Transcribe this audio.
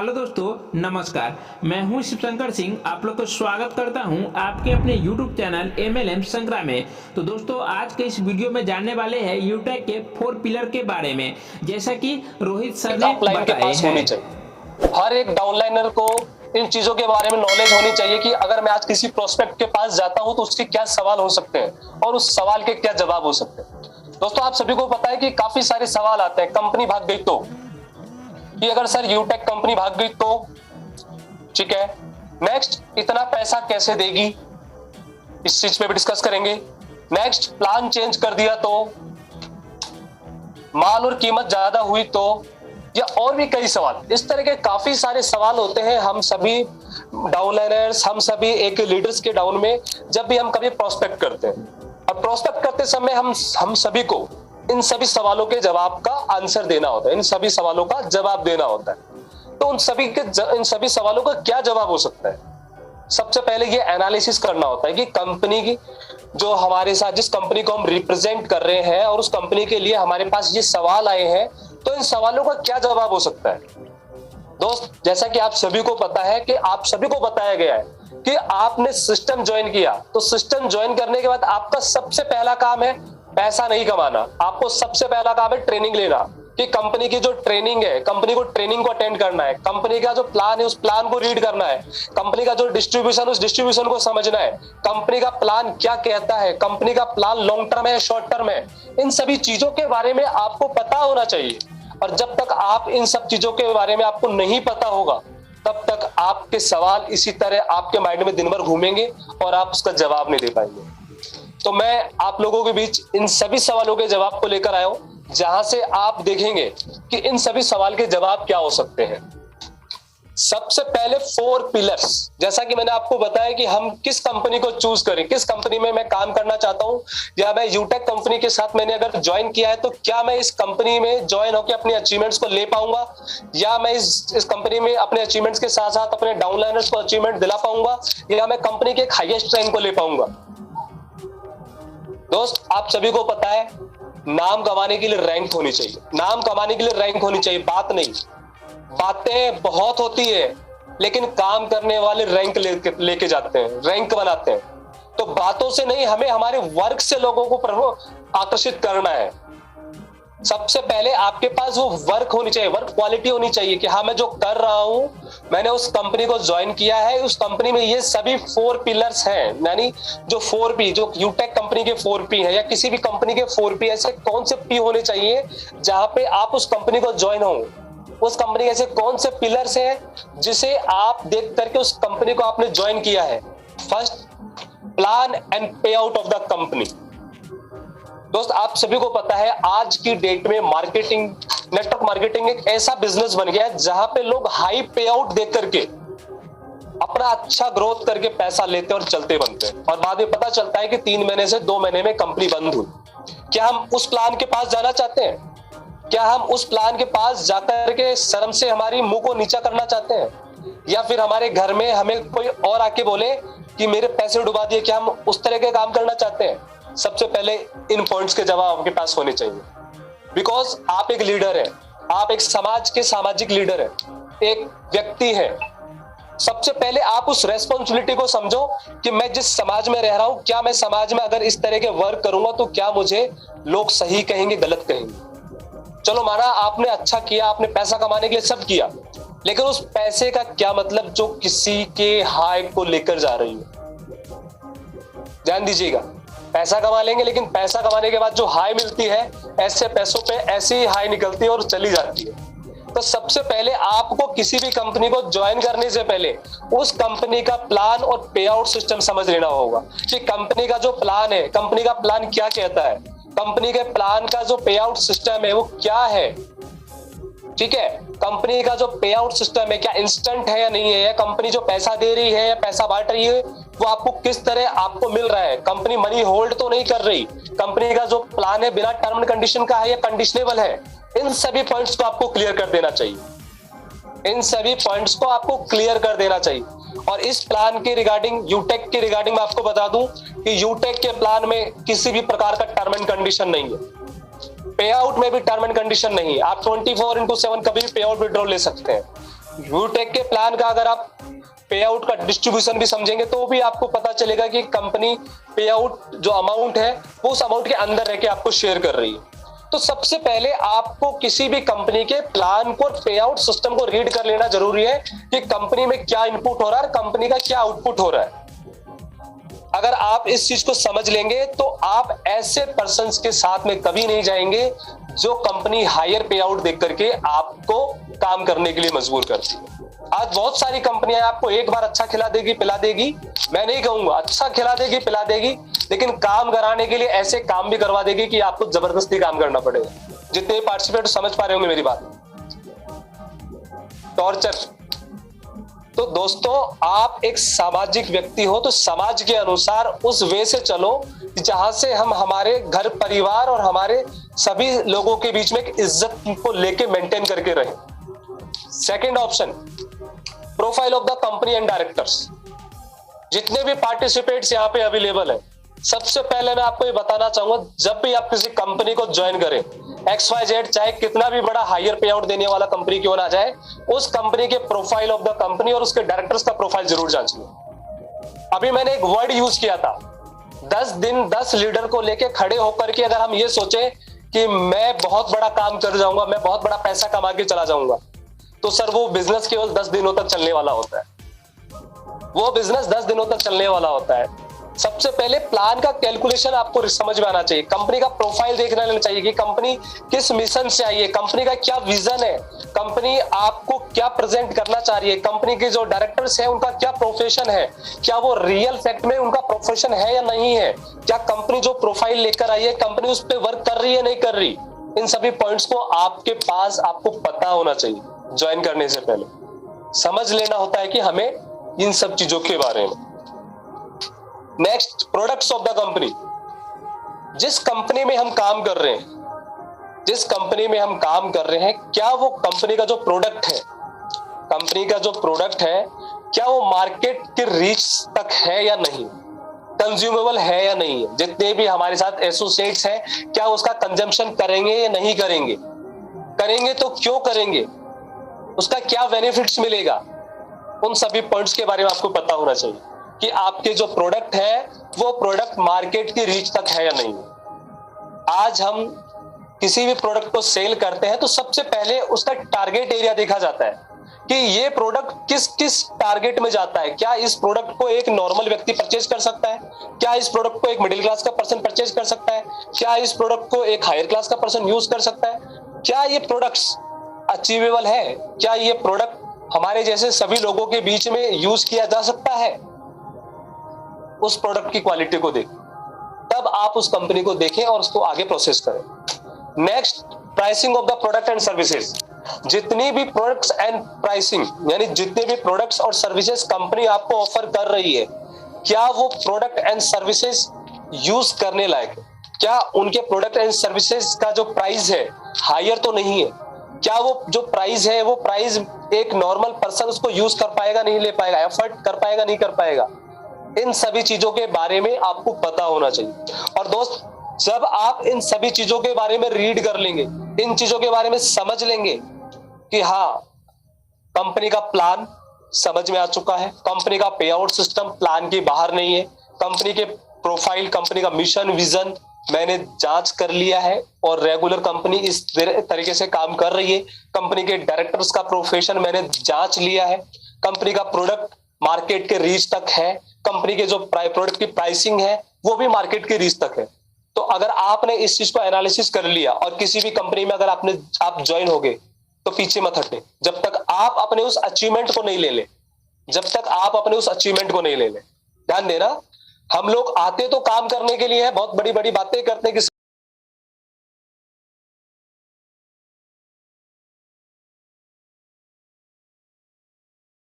Hello दोस्तों, नमस्कार। मैं हूं शिवशंकर सिंह। आप लोग को स्वागत करता हूं आपके अपने YouTube चैनल MLM संग्राम में। तो दोस्तों, आज के इस वीडियो में जानने वाले हैं यूटेक के 4 पिलर के बारे में, जैसा कि रोहित सर ने अपलाइन के बताए पास हैं। होनी चाहिए। हर एक डाउनलाइनर को इन चीजों के बारे में नॉलेज होनी चाहिए कि अगर मैं आज किसी प्रोस्पेक्ट के पास जाता हूं तो उसके क्या सवाल हो सकते हैं और उस सवाल के क्या जवाब हो सकते हैं। दोस्तों, आप सभी को पता है कि काफी सारे सवाल आते हैं। कंपनी भाग गई तो, कि अगर सर यूटेक कंपनी भाग गई तो, ठीक है, नेक्स्ट इतना पैसा कैसे देगी, इस चीज पे भी डिस्कस करेंगे। नेक्स्ट, प्लान चेंज कर दिया तो, माल और कीमत ज्यादा हुई तो, या और भी कई सवाल। इस तरह के काफी सारे सवाल होते हैं। हम सभी डाउनलाइनर्स, हम सभी एक लीडर्स के डाउन में जब भी हम कभी प्रोस्पेक्ट करते हैं, और प्रोस्पेक्ट करते समय हम सभी को इन सभी सवालों के जवाब का आंसर देना होता है, इन सभी सवालों का जवाब देना होता है। तो इन सभी सवालों का क्या जवाब हो सकता है? सबसे पहले ये एनालिसिस करना होता है कि कंपनी की जो हमारे साथ, जिस कंपनी को हम रिप्रेजेंट कर रहे हैं और उस कंपनी के लिए हमारे पास ये सवाल आए हैं, तो इन सवालों का क्या जवाब हो सकता है। दोस्त, जैसा कि आप सभी को पता है कि आप सभी को बताया गया है कि आपने सिस्टम ज्वाइन किया, तो सिस्टम ज्वाइन करने के बाद आपका सबसे पहला काम है पैसा नहीं कमाना। आपको सबसे पहला काम है ट्रेनिंग लेना, कि कंपनी की जो ट्रेनिंग है, कंपनी को ट्रेनिंग को अटेंड करना है, कंपनी का जो प्लान है उस प्लान को रीड करना है, कंपनी का जो डिस्ट्रीब्यूशन उस डिस्ट्रीब्यूशन को समझना है, कंपनी का प्लान क्या कहता है, कंपनी का प्लान लॉन्ग टर्म है शॉर्ट टर्म है, इन सभी चीजों के बारे में आपको पता होना चाहिए। और जब तक आप इन सब चीजों के बारे में आपको नहीं पता होगा, तब तक आपके सवाल इसी तरह आपके माइंड में दिन भर घूमेंगे और आप उसका जवाब नहीं दे पाएंगे। तो मैं आप लोगों के बीच इन सभी सवालों के जवाब को लेकर आया हूं, जहां से आप देखेंगे कि इन सभी सवाल के जवाब क्या हो सकते हैं। सबसे पहले 4 पिलर्स, जैसा कि मैंने आपको बताया कि हम किस कंपनी को चूज करें, किस कंपनी में मैं काम करना चाहता हूं, या मैं यूटेक कंपनी के साथ मैंने अगर ज्वाइन किया है तो क्या मैं इस कंपनी में ज्वाइन होकर अपने अचीवमेंट्स को ले पाऊंगा, या मैं इस कंपनी में अपने अचीवमेंट्स के साथ साथ अपने डाउनलाइनर्स को अचीवमेंट दिला पाऊंगा, या मैं कंपनी के हाईएस्ट रैंक को ले पाऊंगा। दोस्त, आप सभी को पता है नाम कमाने के लिए रैंक होनी चाहिए, नाम कमाने के लिए रैंक होनी चाहिए, बात नहीं। बातें बहुत होती है, लेकिन काम करने वाले रैंक लेके जाते हैं, रैंक बनाते हैं। तो बातों से नहीं, हमें हमारे वर्क से लोगों को आकर्षित करना है। सबसे पहले आपके पास वो वर्क होनी चाहिए, वर्क क्वालिटी होनी चाहिए कि हाँ, मैं जो कर रहा हूं, मैंने उस कंपनी को ज्वाइन किया है, उस कंपनी में ये सभी 4 पिलर्स हैं। यानी जो 4P, जो यूटेक कंपनी के 4P है, या किसी भी कंपनी के 4P, ऐसे कौन से P होने चाहिए जहां पे आप उस कंपनी को ज्वाइन हो। उस कंपनी के ऐसे कौन से पिलर्स हैं जिसे आप देख करके उस कंपनी को आपने ज्वाइन किया है। फर्स्ट, प्लान एंड पे आउट ऑफ द कंपनी। दोस्त, आप सभी को पता है आज की डेट में मार्केटिंग, नेटवर्क मार्केटिंग एक ऐसा बिजनेस बन गया है जहां पे लोग हाई पे आउट देख करके अपना अच्छा ग्रोथ करके पैसा लेते और चलते बनते हैं, और बाद में पता चलता है कि 3 महीने से 2 महीने में कंपनी बंद हुई। क्या हम उस प्लान के पास जाना चाहते हैं? क्या हम उस प्लान के पास जाकर के शर्म से हमारी मुंह को नीचा करना चाहते हैं, या फिर हमारे घर में हमें कोई और आके बोले कि मेरे पैसे डुबा दिए? क्या हम उस तरह के काम करना चाहते हैं? सबसे पहले इन पॉइंट्स के जवाब आपके पास होने चाहिए, बिकॉज आप एक लीडर है, आप एक समाज के सामाजिक लीडर है, एक व्यक्ति है। सबसे पहले आप उस रेस्पॉन्सिबिलिटी को समझो कि मैं जिस समाज में रह रहा हूं, क्या मैं समाज में अगर इस तरह के वर्क करूंगा तो क्या मुझे लोग सही कहेंगे, गलत कहेंगे? चलो, माना आपने अच्छा किया, आपने पैसा कमाने के लिए सब किया, लेकिन उस पैसे का क्या मतलब जो किसी के हाई को लेकर जा रही है। ध्यान दीजिएगा, पैसा कमा लेंगे, लेकिन पैसा कमाने के बाद जो हाई मिलती है, ऐसे पैसों पे ऐसी ही हाई निकलती है और चली जाती है। तो सबसे पहले आपको किसी भी कंपनी को ज्वाइन करने से पहले उस कंपनी का प्लान और पे आउट सिस्टम समझ लेना होगा कि कंपनी का जो प्लान है, कंपनी का प्लान क्या कहता है, कंपनी के प्लान का जो पे आउट सिस्टम है वो क्या है। ठीक है, कंपनी का जो पे आउट सिस्टम है क्या इंस्टेंट है या नहीं है, या कंपनी जो पैसा दे रही है या पैसा बांट रही है वो आपको किस तरह आपको मिल रहा है, कंपनी मनी होल्ड तो नहीं कर रही, कंपनी का जो प्लान है बिना टर्म एंड कंडीशन का है या कंडीशनेबल है। इन सभी पॉइंट्स को आपको क्लियर कर देना चाहिए, इन सभी पॉइंट्स को आपको क्लियर कर देना चाहिए। और इस प्लान के रिगार्डिंग, यूटेक के रिगार्डिंग मैं आपको बता दूं कि यूटेक के प्लान में किसी भी प्रकार का टर्म एंड कंडीशन नहीं है, पे आउट में भी टर्म एंड कंडीशन नहीं है। आप 24/7 कभी भी पे आउट विड्रॉ ले सकते हैं। यूटेक के प्लान का अगर आप पे आउट का डिस्ट्रीब्यूशन भी समझेंगे तो भी आपको पता चलेगा कि कंपनी पे आउट जो अमाउंट है वो उस अमाउंट के अंदर रह के आपको शेयर कर रही है। तो सबसे पहले आपको किसी भी कंपनी के प्लान को, पे आउट सिस्टम को रीड कर लेना जरूरी है कि कंपनी में क्या इनपुट हो रहा है, कंपनी का क्या आउटपुट हो रहा है। अगर आप इस चीज को समझ लेंगे तो आप ऐसे पर्संस के साथ में कभी नहीं जाएंगे जो कंपनी हायर पे आउट देख करके आपको काम करने के लिए मजबूर करती है। आज बहुत सारी कंपनियां आपको एक बार अच्छा खिला देगी, पिला देगी, मैं नहीं कहूंगा अच्छा खिला देगी, पिला देगी, लेकिन काम कराने के लिए ऐसे काम भी करवा देगी कि आपको जबरदस्ती काम करना पड़ेगा। जितने पार्टिसिपेट समझ पा रहे होंगे मेरी बात, टॉर्चर। तो दोस्तों, आप एक सामाजिक व्यक्ति हो तो समाज के अनुसार उस वे से चलो जहां से हम हमारे घर परिवार और हमारे सभी लोगों के बीच में एक इज्जत को लेके मेंटेन करके रहें। Second option, profile of the company and directors. जितने भी पार्टिसिपेट्स यहाँ पे अवेलेबल है, सबसे पहले मैं आपको ये बताना चाहूंगा, जब भी आप किसी कंपनी को ज्वाइन करें, XYZ चाहे कितना भी बड़ा हायर पे आउट देने वाला कंपनी क्यों ना जाए, उस कंपनी के प्रोफाइल ऑफ द कंपनी और उसके डायरेक्टर्स का प्रोफाइल जरूर जांचिए। अभी मैंने एक वर्ड यूज किया था, 10 दिन 10 लीडर को लेके खड़े होकर के अगर हम ये सोचे कि मैं बहुत बड़ा काम कर जाऊंगा, मैं बहुत बड़ा पैसा कमा के चला जाऊंगा, तो सर वो बिजनेस केवल 10 दिनों तक चलने वाला होता है। वो बिजनेस 10 दिनों तक चलने वाला होता है। सबसे पहले प्लान का कैलकुलेशन आपको समझ में आना चाहिए, कंपनी का प्रोफाइल देखना लेना चाहिए कि कंपनी किस मिशन से आई है, कंपनी का क्या विजन है, कंपनी आपको क्या प्रेजेंट करना चाह रही है, कंपनी के जो डायरेक्टर्स हैं उनका क्या प्रोफेशन है, क्या वो रियल फैक्ट में उनका प्रोफेशन है या नहीं है, क्या कंपनी जो प्रोफाइल लेकर आई है कंपनी उस पर वर्क कर रही है नहीं कर रही। इन सभी पॉइंट्स को आपके पास आपको पता होना चाहिए। ज्वाइन करने से पहले समझ लेना होता है कि हमें इन सब चीजों के बारे में। Next, products of the company. जिस कंपनी में हम काम कर रहे हैं, जिस कंपनी में हम काम कर रहे हैं, क्या वो कंपनी का जो प्रोडक्ट है, कंपनी का जो प्रोडक्ट है, क्या वो मार्केट के रीच तक है या नहीं, कंज्यूमेबल है या नहीं है। जितने भी हमारे साथ एसोसिएट्स हैं, क्या उसका कंजम्पशन करेंगे या नहीं करेंगे, करेंगे तो क्यों करेंगे, उसका क्या बेनिफिट्स मिलेगा। उन सभी पॉइंट्स के बारे में आपको पता होना चाहिए कि आपके जो प्रोडक्ट है वो प्रोडक्ट मार्केट की रीच तक है या नहीं। आज हम किसी भी प्रोडक्ट को सेल करते हैं तो सबसे पहले उसका टारगेट एरिया देखा जाता है कि ये प्रोडक्ट किस किस टारगेट में जाता है। क्या इस प्रोडक्ट को एक नॉर्मल व्यक्ति परचेज कर सकता है, क्या इस प्रोडक्ट को एक मिडिल क्लास का पर्सन परचेज कर सकता है, क्या इस प्रोडक्ट को एक हायर क्लास का पर्सन यूज कर सकता है, क्या ये प्रोडक्ट्स अचीवेबल है, क्या ये प्रोडक्ट हमारे जैसे सभी लोगों के बीच में यूज किया जा सकता है। उस प्रोडक्ट की क्वालिटी को देख, तब आप उस कंपनी को देखें और उसको आगे प्रोसेस करें। Next, pricing of the product and services. जितनी भी प्रोडक्ट्स एंड प्राइसिंग, यानी जितने भी प्रोडक्ट्स और सर्विसेज कंपनी आपको ऑफर कर रही है, क्या वो प्रोडक्ट एंड सर्विसेज यूज करने लायक है, क्या उनके प्रोडक्ट एंड सर्विसेज का जो प्राइस है हायर तो नहीं है, क्या वो जो प्राइस है वो प्राइस एक नॉर्मल पर्सन उसको यूज कर पाएगा नहीं ले पाएगा, एफर्ट कर पाएगा नहीं कर पाएगा। इन सभी चीजों के बारे में आपको पता होना चाहिए। और दोस्त, जब आप इन सभी चीजों के बारे में रीड कर लेंगे, इन चीजों के बारे में समझ लेंगे कि हाँ, कंपनी का प्लान समझ में आ चुका है, कंपनी का पे आउट सिस्टम प्लान के बाहर नहीं है, कंपनी के प्रोफाइल, कंपनी का मिशन विजन मैंने जांच कर लिया है और रेगुलर कंपनी इस तरीके से काम कर रही है, कंपनी के डायरेक्टर्स का प्रोफेशन मैंने जांच लिया है, कंपनी का प्रोडक्ट मार्केट के रीच तक है, कंपनी के जो प्रोडक्ट की प्राइसिंग है वो भी मार्केट के रीच तक है। तो अगर आपने इस चीज को एनालिसिस कर लिया और किसी भी कंपनी में अगर आप ज्वाइन हो गए तो पीछे मत हटे जब तक आप अपने उस अचीवमेंट को नहीं ले ले, जब तक आप अपने उस अचीवमेंट को नहीं ले ले। ध्यान देना, हम लोग आते तो काम करने के लिए है, बहुत बड़ी बड़ी बातें करते हैं कि